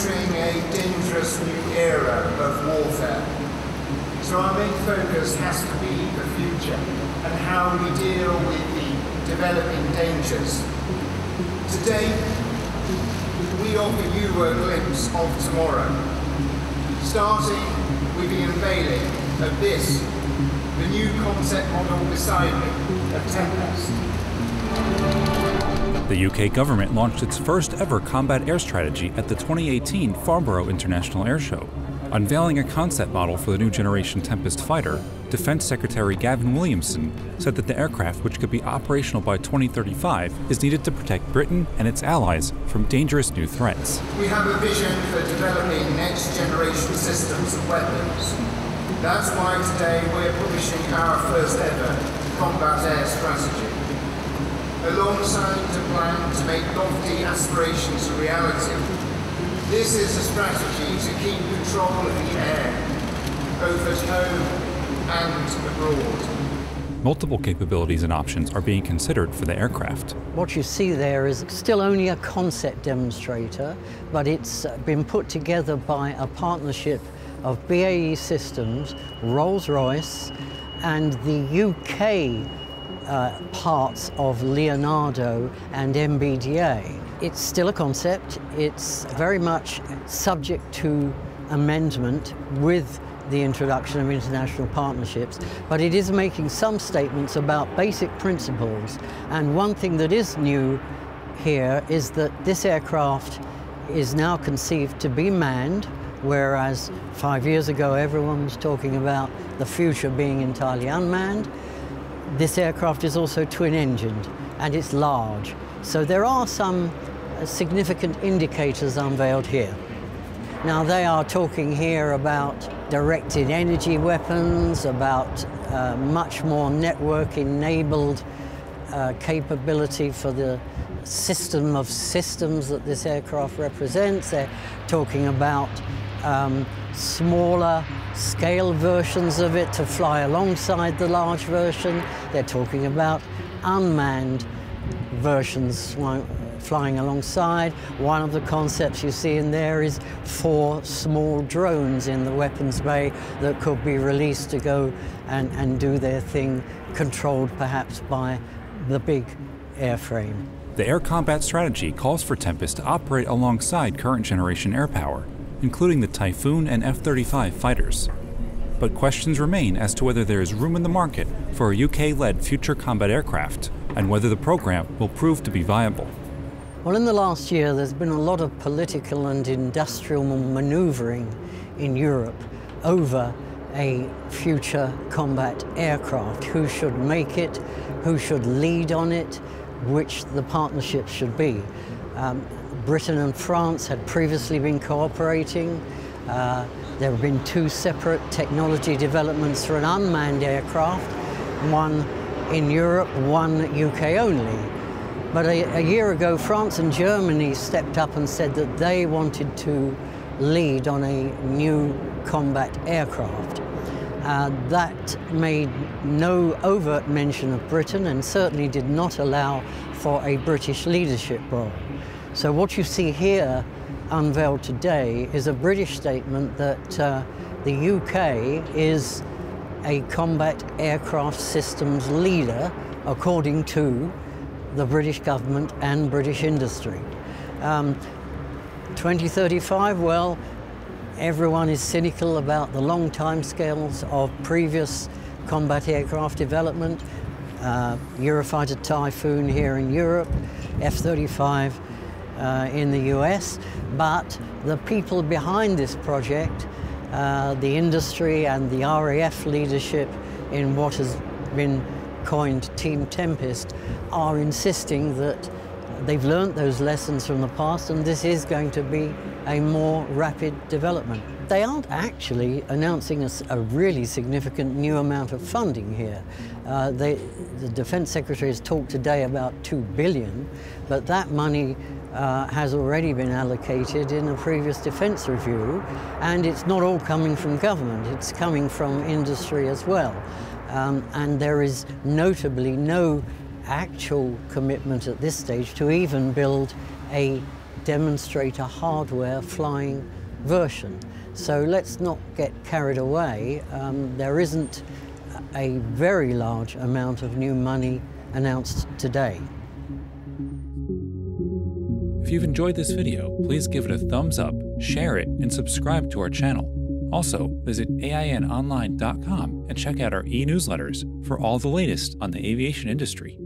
entering a dangerous new era of warfare. So our main focus has to be the future and how we deal with the developing dangers. Today, we offer you a glimpse of tomorrow, starting with the unveiling of this, the new concept model beside me of Tempest. The UK government launched its first ever combat air strategy at the 2018 Farnborough International Airshow. Unveiling a concept model for the new generation Tempest fighter, Defence Secretary Gavin Williamson said that the aircraft, which could be operational by 2035, is needed to protect Britain and its allies from dangerous new threats. We have a vision for developing next generation systems of weapons. That's why today we're publishing our first ever combat air strategy. Alongside the plan to make lofty aspirations a reality, this is a strategy to keep control of the air, both at home and abroad. Multiple capabilities and options are being considered for the aircraft. What you see there is still only a concept demonstrator, but it's been put together by a partnership of BAE Systems, Rolls-Royce, and the UK parts of Leonardo and MBDA. It's still a concept. It's very much subject to amendment with the introduction of international partnerships, but it is making some statements about basic principles. And one thing that is new here is that this aircraft is now conceived to be manned, whereas 5 years ago everyone was talking about the future being entirely unmanned. This aircraft is also twin-engined and it's large. So there are some significant indicators unveiled here. Now they are talking here about directed energy weapons, about much more network-enabled capability for the system of systems that this aircraft represents. They're talking about smaller scale versions of it to fly alongside the large version. They're talking about unmanned versions flying alongside. One of the concepts you see in there is 4 small drones in the weapons bay that could be released to go and do their thing, controlled perhaps by the big airframe. The air combat strategy calls for Tempest to operate alongside current generation air power, including the Typhoon and F-35 fighters. But questions remain as to whether there is room in the market for a UK-led future combat aircraft and whether the program will prove to be viable. Well, in the last year, there's been a lot of political and industrial maneuvering in Europe over a future combat aircraft. Who should make it? Who should lead on it? Which the partnership should be. Britain and France had previously been cooperating. There have been 2 separate technology developments for an unmanned aircraft, one in Europe, one UK only. But a year ago, France and Germany stepped up and said that they wanted to lead on a new combat aircraft. That made no overt mention of Britain and certainly did not allow for a British leadership role. So what you see here unveiled today is a British statement that the UK is a combat aircraft systems leader according to the British government and British industry. 2035, well, everyone is cynical about the long timescales of previous combat aircraft development. Eurofighter Typhoon here in Europe, F-35 in the US, but the people behind this project, the industry and the RAF leadership in what has been coined Team Tempest, are insisting that they've learnt those lessons from the past and this is going to be a more rapid development. They aren't actually announcing a really significant new amount of funding here. The Defence Secretary has talked today about $2 billion, but that money has already been allocated in a previous defence review, and it's not all coming from government, it's coming from industry as well. And there is notably no actual commitment at this stage to even build a demonstrator hardware flying version. So let's not get carried away. There isn't a very large amount of new money announced today. If you've enjoyed this video, please give it a thumbs up, share it, and subscribe to our channel. Also, visit AINonline.com and check out our e-newsletters for all the latest on the aviation industry.